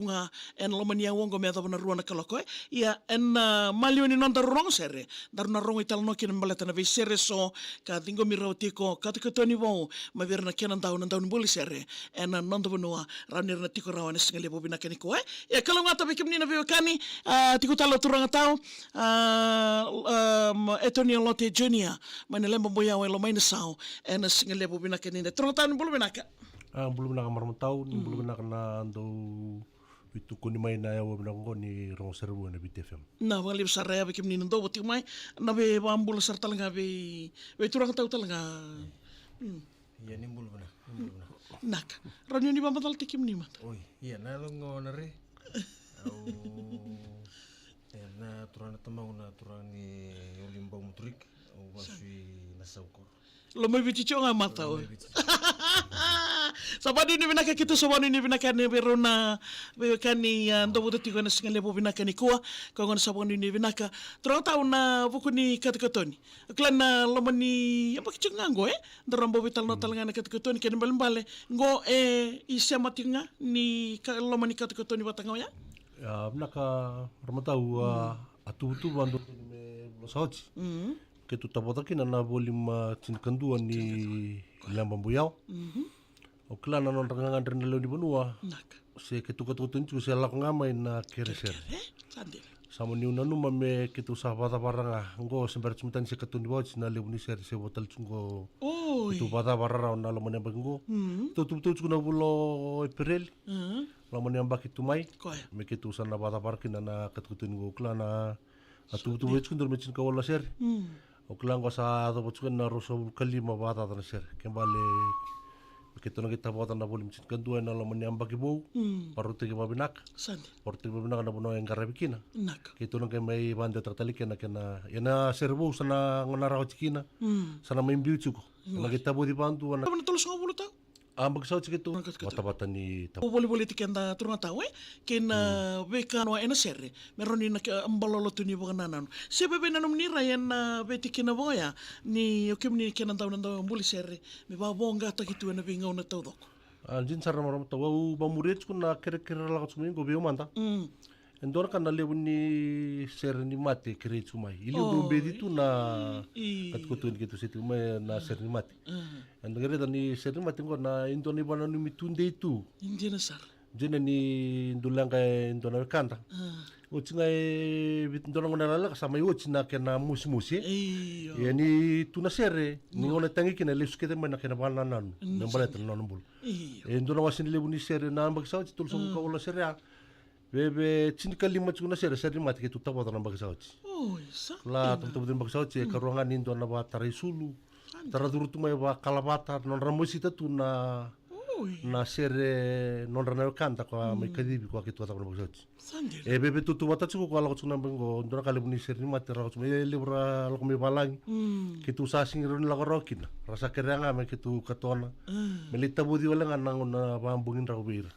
nga en lomania wongo me ata ruana kaloko ia en malio ni non darong sere daruna rongo ital no kin baleta na sere so ka dingo mi rautiko ka toni wo ma verna kenan daun boli sere en non do noa ranir na tiko rawane singale bobina kaniko ia kalonga ta bekim ni na kani tiko talo turanga tau etoni lote junior mana lemba boya wa lo maina sao en singale bobina kanina turanga tau bolo benaka belum nak marmatau ni belum nak na ando itu kuni mai na ya wabna ngoni rong serbu na BTFM. Na wali besar ya bikin ni ndo boti mai na be bambul serta lenga be turang tau talanga. Iya ni bulu bana. Nak ranyo ni bambatal tikim ni mat. Oi, iya na longo na re. Au na turana tamau na turani ulimbau mutrik au wasui nasauko. Lo mai bici nga mata oi. Sabado ni binaka kita sabado ni binaka ni berona bekani ndo bodo tigo na singale bo binaka ni kuwa ko ngona sabado ni binaka tro tau na buku ni katkatoni klan na lomani apa kicengango ndarambo vital no talanga katkatoni ken balembale ngo isya matinga ni lomani katkatoni batanga ya binaka ramatau atu bandu me losauci ke tu tapota kina na bolim cinkandua ni lambambuyao o klana non rangangan ren leo ni benua se ke tu katutun tu se lak ngamai na kereser sama ni unanu mame ke tu sabata baranga ngo sembar cumutan se katun bawah na leo ni ser se botal cungo itu bata barara na lo mane bango tu cuna bulo April lo mane ambak itu mai me ke tu sana bata barkin na katutun go klana atu cundur mecin kawala ser o klan ko sa to butsukan na roso kalima bata na ser kembali kita nak kita buat anda boleh mencet kedua na laman yang bagi bau baru tiga mabinak baru tiga mabinak na buno yang karabikina kita nak kemai bantu tertalik kena yana serbu sana ngonarau cikina sana main biu cukup nak kita buat dibantu anak tulus ngobulu tau ambak sao cikitu bata ni boleh tikenda turun tahu kena bekano ena serre meroni nak ambalolo tu ni bogananan sebe benanum ni rayan betikina boya ni okem ni kena tahu nanda boleh serre me ba bonga ta kitu na bingau na tau dok anjin sarra maram tahu ba murid kuna kere lakat sumi go beo manta endor kan na ni serre ni mate kere sumai ili do bedi tu na kat kutun gitu situ me na serre ni mate endor ni serre ni mate na indo ni bana ni mitunde itu indina sar jena ni ndulang kay ndona kanta ucinga ndona ngona lala sama ucina kena musi ya ni tuna serre ni ngona tangi kena lesuke mana kena bananan nembala tan nonbul ndona wasin lebu ni serre na mbak saw tul so ko wala serre bebe cini kalima cuna serre mati ke tuta bota na mbak saw la tuta bota mbak saw karuangan ni ndona ba tarai sulu taraduru tumai ba kalabata non ramosita tu na serre non ranel kanta ko mai kadibi ko kitu ata ko bosot bebe tutu wata tsuko ko ala ko tsuna bengo ndora kale buni serni mati ra ko tsuma libra lo ko mi balang kitu sasing ron la rokin rasa keranga me kitu katona melita budi wala nganang na bambungin ra ko bir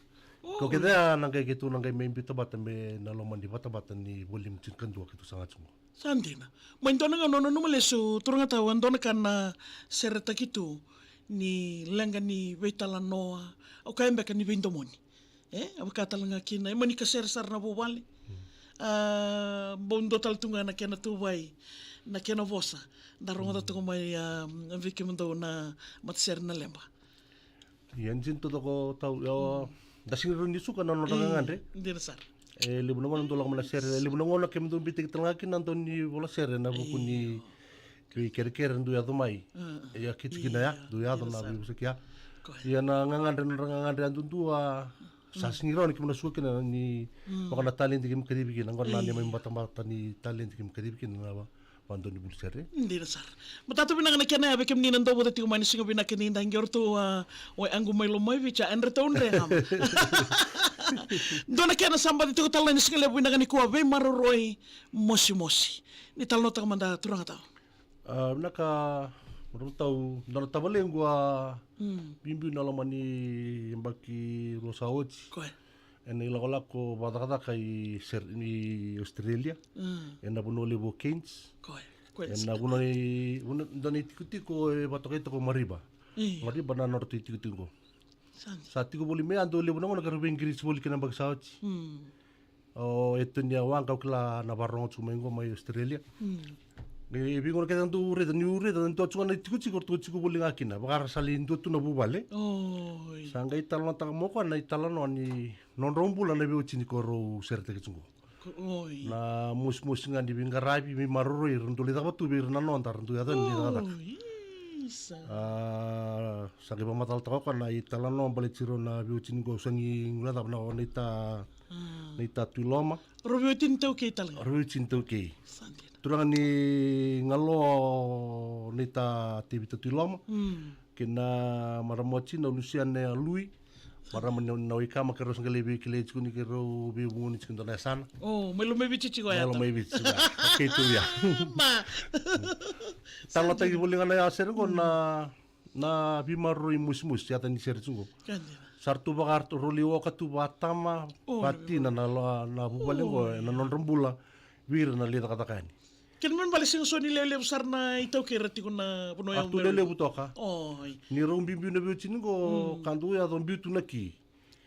ko kita nang kay kitu nang kay me imbita batambe na lo mandi bata ni bolim cinkan dua kitu sangat semua sandina mandona nga nono numalesu turanga tawan dona kana serta kitu ni lenga ni vetala noa o kaembe ka ni vendomoni abakata langa kina mani ka ser na bobale bondo tal tunga na kena tuwai na kena vosa daronga to mai viki mundo na matser na lemba yanjin to ko tau yo dasing ron disuka na no rangan re ndina sar libu ngon to la ser libu ngon na kemdo bitik tlangakin antoni bola ser na buku ni kere ndu ya mai ya kitkina ya du ya na bi sekia ya na ngangan antun tua sasingiro ni kimna sukina ni makana talent kim kadibikin ngor na ni mai mbata ni talent kim kadibikin na ba pando ni bulsere ndina sar matatu binang na kana bekem ni nando bodo tigo mani singa binakini ndangyor to o angu mai lo mai vicha andre ton re ham dona kana samba dito talani singa lebu binakani ko be maroroi mosi ni talno ta manda turanga ta naka tau dona tabale gua bimbi na lamani mbaki rosaochi en la ko badagada kai ser ni Australia en abuno lebo Keynes en abuno ni dona tikutiko batoketa ko mariba na norte tikutiko Sati ko boli me ando le bona ka rubeng gris boli kena bagsaochi. O eto nia wang kau kela na barong tsumengo mai Australia. Ni bingo ka tantu ure ni ure tantu tsunga na tikuchi ko tikuchi ko boli ngakina. Bakar salin tu na bubale. Oi. Sangga italo ta mo ko na italo no ni non rombula na be uchini ko ro serte ke tsungo. Oi. Na mus nga di bingarabi mi maruro ir ntuli ta batu bir na non tar ntu ya dan ni ta. Oi. Sangga pamatal ta ko na italo no bali ciro na be uchini ko sangi ngula ta na nita tuloma. Robio tintau ke talaga. Robio tintau ke. Sandina. Turanga ni ngalo nita tibita tuloma. Kena maramochi na lusian ne lui. Marama na wika makero sangalebi kile chikuni kero bi muni chikunta na sana. Oh, melo me bichi chigo ya. Melo me bichi. Oke tu ya. Ma. Talo tagi bolingan na aser ko na bimaru imus ya tani ser chungo. Sandina. Sartu bakar tu roliwo katu batama pati na bubaling ko na non rembula wir na lita katakani. Kenman balik sing so ni lele besar na itaw kirati ko na puno yung Atu lele butoka. Oi. Ni rong bimbi na biutin ko kandu ya don biutu na ki.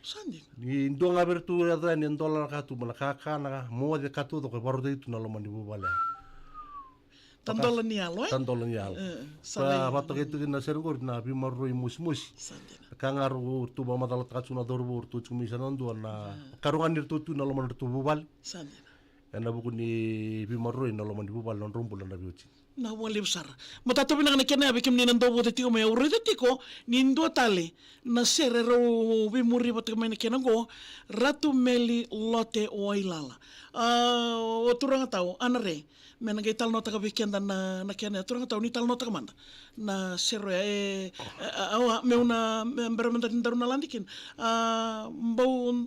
Sandin. Ni ndo nga bertu ya dan ni dolar katu malakaka na mo de katu to ko baru de itu na lo mandi bubale. Tandolan ni alo eh. Tandolan ya. Sa batok itu na sergor na bimaru imus. Sandin. Kangaru tu ba madalat katsuna dorbo tu chumisa nandu na karungan nirtu tu na lo mandi tu bubal. Sandin. Ena buku ni bimaru na lo mandi bubal non rombul na biutin. Na wali besar. Matatabi na kena bikim ni nando bote tiko may urete tiko ni ndo tale na serero bimuri bote may kena go ratu meli lote oilala. O turang tao anare men ngay tal nota ka bikenda na kena turang tao ni tal nota ka manda na sero awa me una beramenta tindaru na landikin. Mbau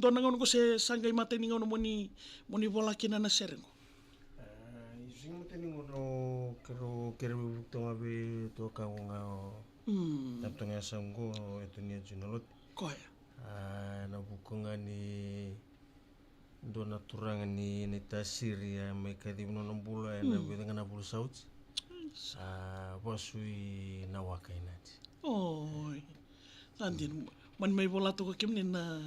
dona ngono ko se sangay mate ni ngono moni bola kina na serengo. Teni ngono kero tonga be to ka nga taptonga sango eto ni jinolot Koya. na bukunga ni dona turanga ni tasiria me kadi no nombula na be ngana bulu saut wasui na wakainati Oi. Sandin man may bola to kim ni na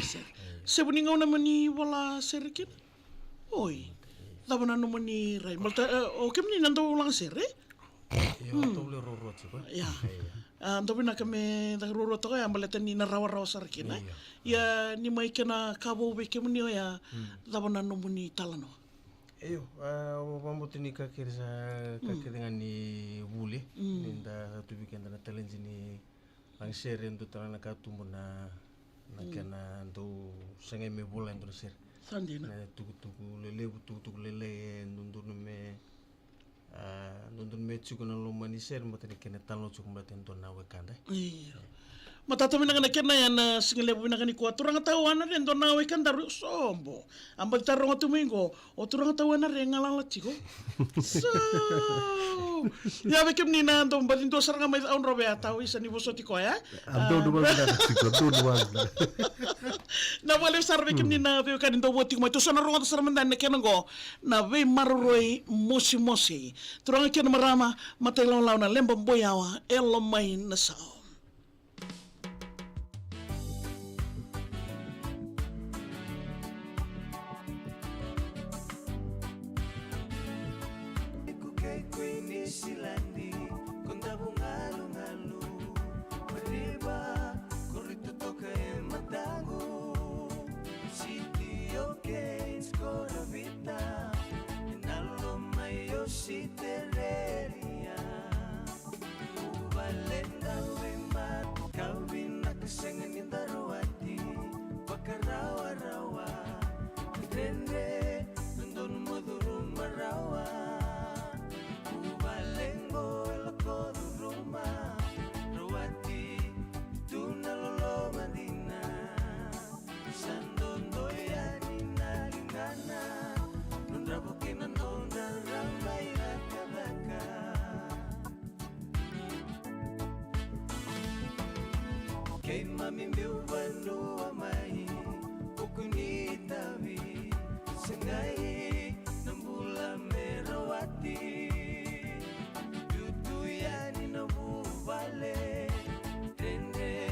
ser. Sebuni ngau na mani bola serkin. Oi. Laban ano mo ni Ray. Malta, kim ni nando ulang ser eh? Yo to le roro chiba. Ya. Ando na kami nagruro to kaya malatan ni narawa-rawa sa rakin eh. Ya ni may kena kabo be kim ni ya. Laban ano mo ni talano. Eyo, pambuti ni kakir sa kakir ni bule. Ninda tubikan na talent ni ang share ndo tala na katumbo na kena ndo sangay me bola ndo share. Sandina. Tuku lele nundun me chuko na lo mani share mata ni kena talo chuko mata ndo na wekanda. Iya. Matatami na kena yan na singalepo na kanikuha. Turang tawa na rin, doon na wekan daru sombo. Ang bagtarong at tumingo, o turang tawa na rin, ngalalat chiko. So, yabe kim ni na, doon ba din doon sarang may taon robe ataw, isa ni buso tiko ya? Ando duman na chiko, ando duman na. Nawali sarbe kim ni na, veo ka din doon butik mo. Ito sa narungan to saramandan na kena go, na vey maruroy mosi-mosi. Turang kena marama, mataylaw-law na lembang boyawa, elomay na sao. Silandi konda bungalu-ngalu Mariba korito toka matango City okay skora vita Nalo mayo si tereria Ubalenda wemat kawin nakasangan ni darawati Pakarawa-rawa Dende nandun mo durong marawa Balengo el Roma Rawati tunalolo Madina Sandondo ya ninalingana Nundrabukin ang onda ramay raka-raka Kay mamimbiw banu amay Ukunitabi Sangay Nambula merawati Vale, tende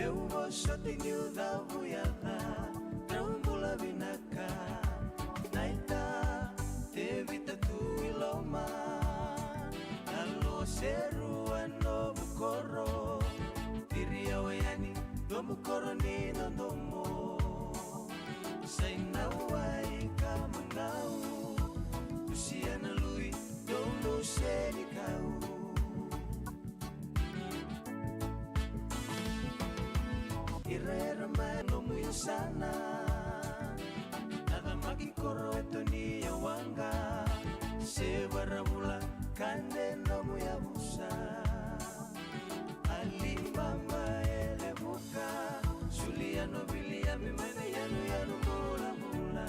Neuvo sotiniu da vuyada Traumbula vinaka Naita Evita tu iloma Alo seru ano bukoro Tiria wayani Domukoro ni nondomo Saina wai kamangau Usiana lui Domu sedikau Irera mano muyo sana Nada makikoro eto ni yawanga Sebaramula kande no muyabusa Alibamba elemuka Juliano bilia mimene yanu yanu mula mula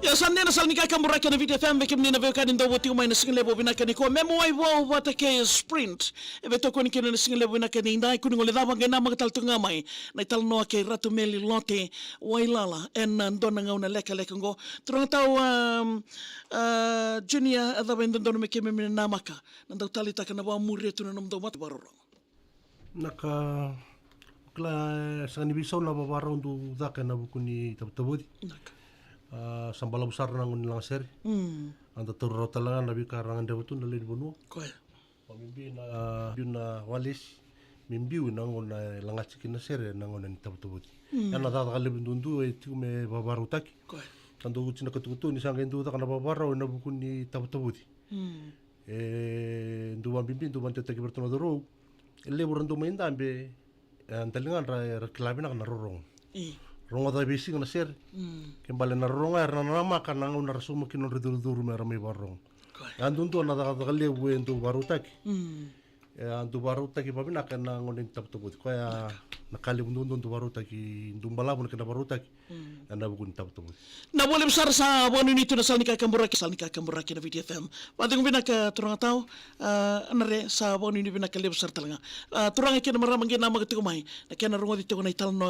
Ya sanne na salnika kamuraka na video FM bekim nina veo kanin dawo tiu mai na single lebo binaka ni ko memo ai wo wata ke sprint ebe to ko ni kena na single lebo binaka ni ndai kuningo le dava ngena magatal tunga mai na tal no ke ratu meli lote wailala en ndona ngauna leka leka ngo trung tau junior adava ndona me ke me na maka na dau tali taka na wa muri tu na ndo mat baroro Naka kla sangani biso na babara undu daka na bukuni tabtabudi. naka Sambala besar nangun lang seri. Anda turut talangan nabi karangan dawatun na lid bonu. ko Pamimbi na walis mimbiu nangun na langacikin na seri nangun na tabtabudi. Ana tata kali bundundu itu me babaru taki. ko Tanto ucina ketukutu ni sanggen tu tak na babara na bukuni tabtabudi. Ndu bambi ndu bante taki bertuna doro. Ele burandu mainda ambe antalingan ra kilabina kana rorong. Ronga da bisi na ser. Kembali na ronga na nama kana nguna rasuma kino riduru me ramai barong. Andun tu na da kali bu entu baru taki. Antu baru taki babina kana ngonin tap tubut. Kaya nakali bundun tu baru taki dumbala pun kena baru taki. Anda bukun tap tubut. Na boleh besar sa bonu ni tu na salnika kamburaki na video FM. Watung binaka turang tau anare sa bonu ni binaka le besar talanga. Turang ikena maramang gena magatumai. Na kena rongo dito na ital no